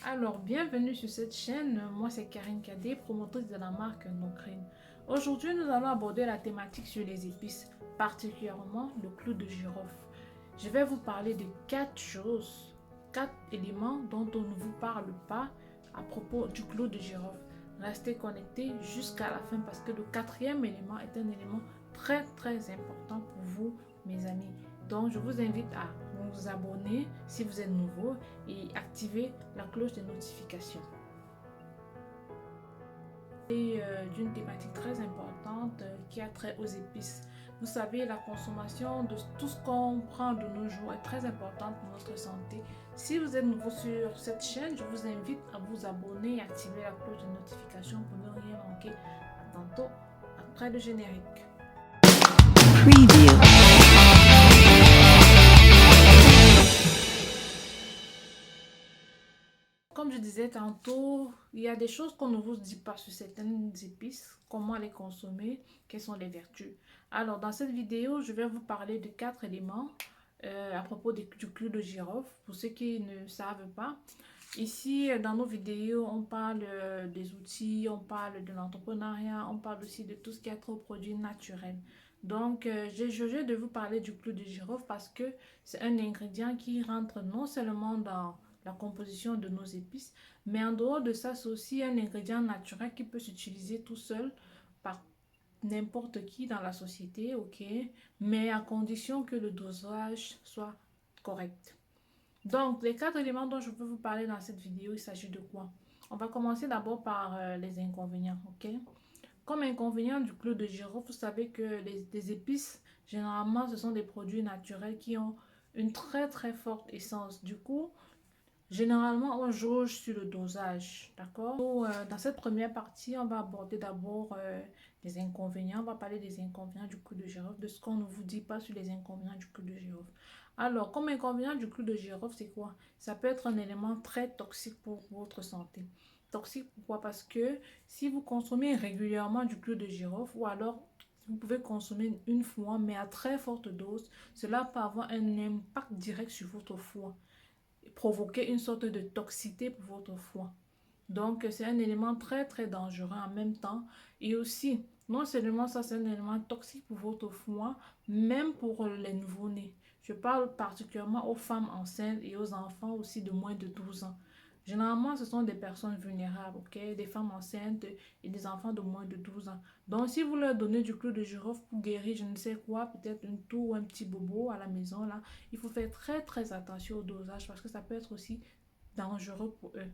Alors, bienvenue sur cette chaîne. Moi, c'est Karine Kadé, promotrice de la marque Nocrine. Aujourd'hui, nous allons aborder la thématique sur les épices, particulièrement le clou de girofle. Je vais vous parler de 4 éléments dont on ne vous parle pas à propos du clou de girofle. Restez connectés jusqu'à la fin parce que le quatrième élément est un élément très important pour vous, mes amis. Donc, je vous invite à vous abonner si vous êtes nouveau et activer la cloche de notification. Et d'une thématique très importante qui a trait aux épices. Vous savez, la consommation de tout ce qu'on prend de nos jours est très importante pour notre santé. Si vous êtes nouveau sur cette chaîne, je vous invite à vous abonner et activer la cloche de notification pour ne rien manquer. À tantôt, après le générique. Preview. Comme je disais tantôt, il y a des choses qu'on ne vous dit pas sur certaines épices, comment les consommer, quelles sont les vertus. Alors, dans cette vidéo, je vais vous parler de 4 éléments à propos du clou de girofle, pour ceux qui ne savent pas. Ici, dans nos vidéos, on parle des outils, on parle de l'entrepreneuriat, on parle aussi de tout ce qui est trop produits naturels. Donc, j'ai jugé de vous parler du clou de girofle parce que c'est un ingrédient qui rentre non seulement dans la composition de nos épices, mais en dehors de ça, c'est aussi un ingrédient naturel qui peut s'utiliser tout seul par n'importe qui dans la société, ok, mais à condition que le dosage soit correct. Donc, les 4 éléments dont je peux vous parler dans cette vidéo, il s'agit de quoi? On va commencer d'abord par les inconvénients, ok? Comme inconvénient du clou de girofle, vous savez que les épices, généralement, ce sont des produits naturels qui ont une très forte essence. Du coup, généralement, on jauge sur le dosage, d'accord? Dans cette première partie, on va aborder d'abord les inconvénients. On va parler des inconvénients du clou de girofle, de ce qu'on ne vous dit pas sur les inconvénients du clou de girofle. Alors, comme inconvénient du clou de girofle, c'est quoi? Ça peut être un élément très toxique pour votre santé. Toxique, pourquoi? Parce que si vous consommez régulièrement du clou de girofle, ou alors vous pouvez consommer une fois, mais à très forte dose, cela peut avoir un impact direct sur votre foie, provoquer une sorte de toxicité pour votre foie. Donc, c'est un élément très dangereux en même temps. Et aussi, non seulement ça, c'est un élément toxique pour votre foie, même pour les nouveau-nés. Je parle particulièrement aux femmes enceintes et aux enfants aussi de moins de 12 ans. Généralement, ce sont des personnes vulnérables, ok? Des femmes enceintes et des enfants de moins de 12 ans. Donc, si vous leur donnez du clou de girofle pour guérir, je ne sais quoi, peut-être une toux ou un petit bobo à la maison, là, il faut faire très attention au dosage parce que ça peut être aussi dangereux pour eux.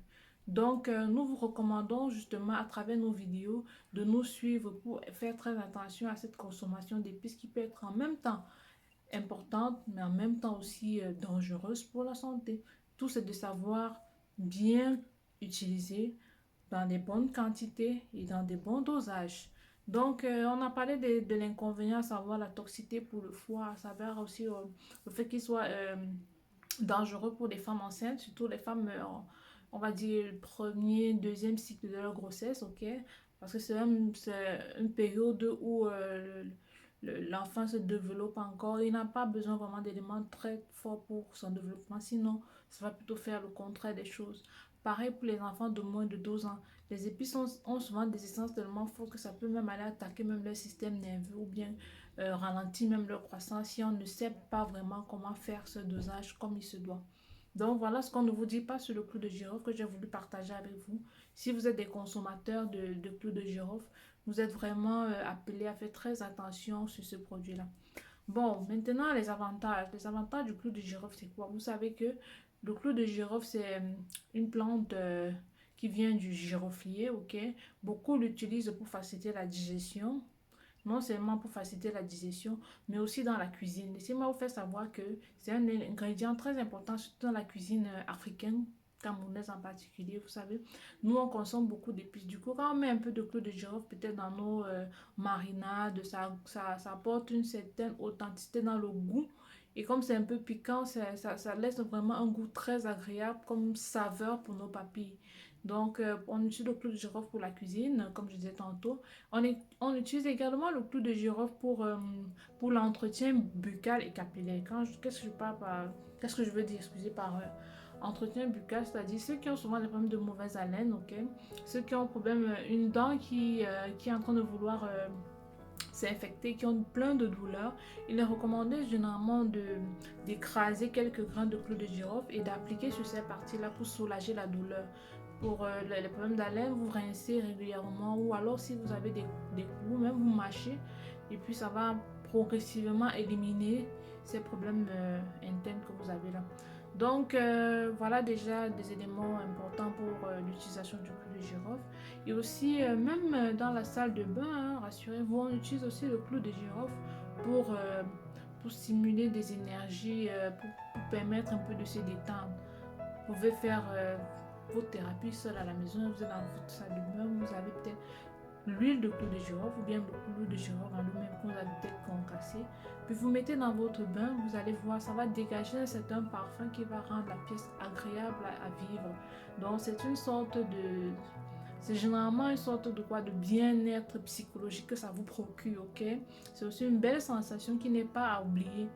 Donc, nous vous recommandons justement à travers nos vidéos de nous suivre pour faire très attention à cette consommation d'épices qui peut être en même temps importante, mais en même temps aussi dangereuse pour la santé. Tout c'est de savoir bien utiliser dans des bonnes quantités et dans des bons dosages. Donc, on a parlé de l'inconvénient, à savoir la toxicité pour le foie, à savoir aussi le fait qu'il soit dangereux pour les femmes enceintes, surtout les femmes, on va dire, le premier, deuxième cycle de leur grossesse, ok? Parce que c'est une période où l'enfant se développe encore. Il n'a pas besoin vraiment d'éléments très forts pour son développement, sinon ça va plutôt faire le contraire des choses. Pareil pour les enfants de moins de 12 ans. Les épices ont souvent des essences tellement fortes que ça peut même aller attaquer même leur système nerveux ou bien ralentir même leur croissance si on ne sait pas vraiment comment faire ce dosage comme il se doit. Donc voilà ce qu'on ne vous dit pas sur le clou de girofle que j'ai voulu partager avec vous. Si vous êtes des consommateurs de clou de girofle, vous êtes vraiment appelés à faire très attention sur ce produit-là. Bon, maintenant les avantages. Les avantages du clou de girofle, c'est quoi? Vous savez que le clou de girofle, c'est une plante qui vient du giroflier, ok? Beaucoup l'utilisent pour faciliter la digestion, non seulement pour faciliter la digestion, mais aussi dans la cuisine. Laissez-moi vous faire savoir que c'est un ingrédient très important, surtout dans la cuisine africaine, camerounaise en particulier, vous savez. Nous, on consomme beaucoup d'épices. Du coup, quand on met un peu de clou de girofle, peut-être dans nos marinades, ça apporte une certaine authenticité dans le goût. Et comme c'est un peu piquant, ça laisse vraiment un goût très agréable comme saveur pour nos papilles. Donc, on utilise le clou de girofle pour la cuisine, comme je disais tantôt. On utilise également le clou de girofle pour l'entretien buccal et capillaire. Qu'est-ce que je veux dire, excusez, par entretien buccal, c'est-à-dire ceux qui ont souvent des problèmes de mauvaise haleine, ok, ceux qui ont problème, une dent qui est en train de vouloir s'infecter, qui ont plein de douleurs. Il est recommandé généralement d'écraser quelques grains de clou de girofle et d'appliquer sur ces parties-là pour soulager la douleur. Pour les problèmes d'haleine, vous rincez régulièrement, ou alors si vous avez des clous, même vous mâchez, et puis ça va progressivement éliminer ces problèmes internes que vous avez là. Donc voilà déjà des éléments importants pour l'utilisation du clou de girofle. Et aussi même dans la salle de bain, hein, rassurez-vous, on utilise aussi le clou de girofle pour stimuler des énergies, pour permettre un peu de se détendre. Vous pouvez faire vos thérapies seul à la maison, vous êtes dans votre salle de bain, vous avez peut-être l'huile de clou de girofle ou bien le clou de girofle en lui-même que vous avez peut-être concassé. Puis vous mettez dans votre bain, vous allez voir, ça va dégager un certain parfum qui va rendre la pièce agréable à vivre. Donc c'est une sorte de... C'est généralement une sorte de quoi, de bien-être psychologique que ça vous procure, ok? C'est aussi une belle sensation qui n'est pas à oublier.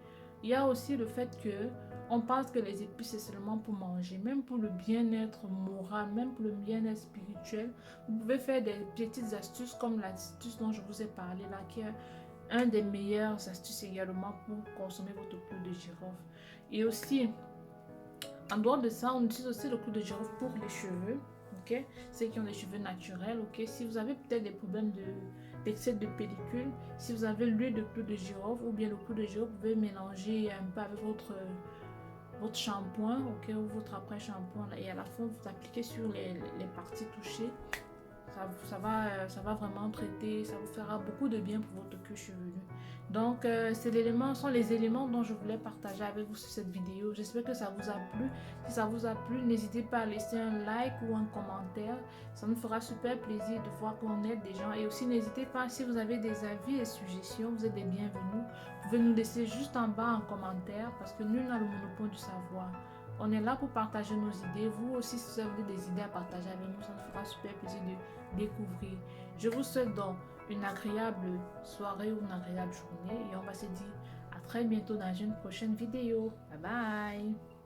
Il y a aussi le fait que on pense que les épices c'est seulement pour manger, même pour le bien-être moral, même pour le bien-être spirituel. Vous pouvez faire des petites astuces comme l'astuce dont je vous ai parlé là, qui est un des meilleures astuces également pour consommer votre clou de girofle. Et aussi, en dehors de ça, on utilise aussi le clou de girofle pour les cheveux. Okay? Ceux qui ont des cheveux naturels, ok? Si vous avez peut-être des problèmes d'excès de pellicule, si vous avez l'huile de clou de girofle ou bien le clou de girofle, vous pouvez mélanger un peu avec votre shampoing, ok, ou votre après-shampoing, et à la fin vous appliquez sur les parties touchées. Ça va vraiment traiter, ça vous fera beaucoup de bien pour votre cuir chevelu. Donc sont les éléments dont je voulais partager avec vous sur cette vidéo. J'espère que ça vous a plu. Si ça vous a plu, n'hésitez pas à laisser un like ou un commentaire. Ça nous fera super plaisir de voir qu'on aide des gens. Et aussi n'hésitez pas, si vous avez des avis et suggestions, vous êtes les bienvenus. Vous pouvez nous laisser juste en bas en commentaire parce que nul n'a le monopole du savoir. On est là pour partager nos idées. Vous aussi, si vous avez des idées à partager avec nous, ça nous fera super plaisir de découvrir. Je vous souhaite donc une agréable soirée ou une agréable journée et on va se dire à très bientôt dans une prochaine vidéo. Bye bye!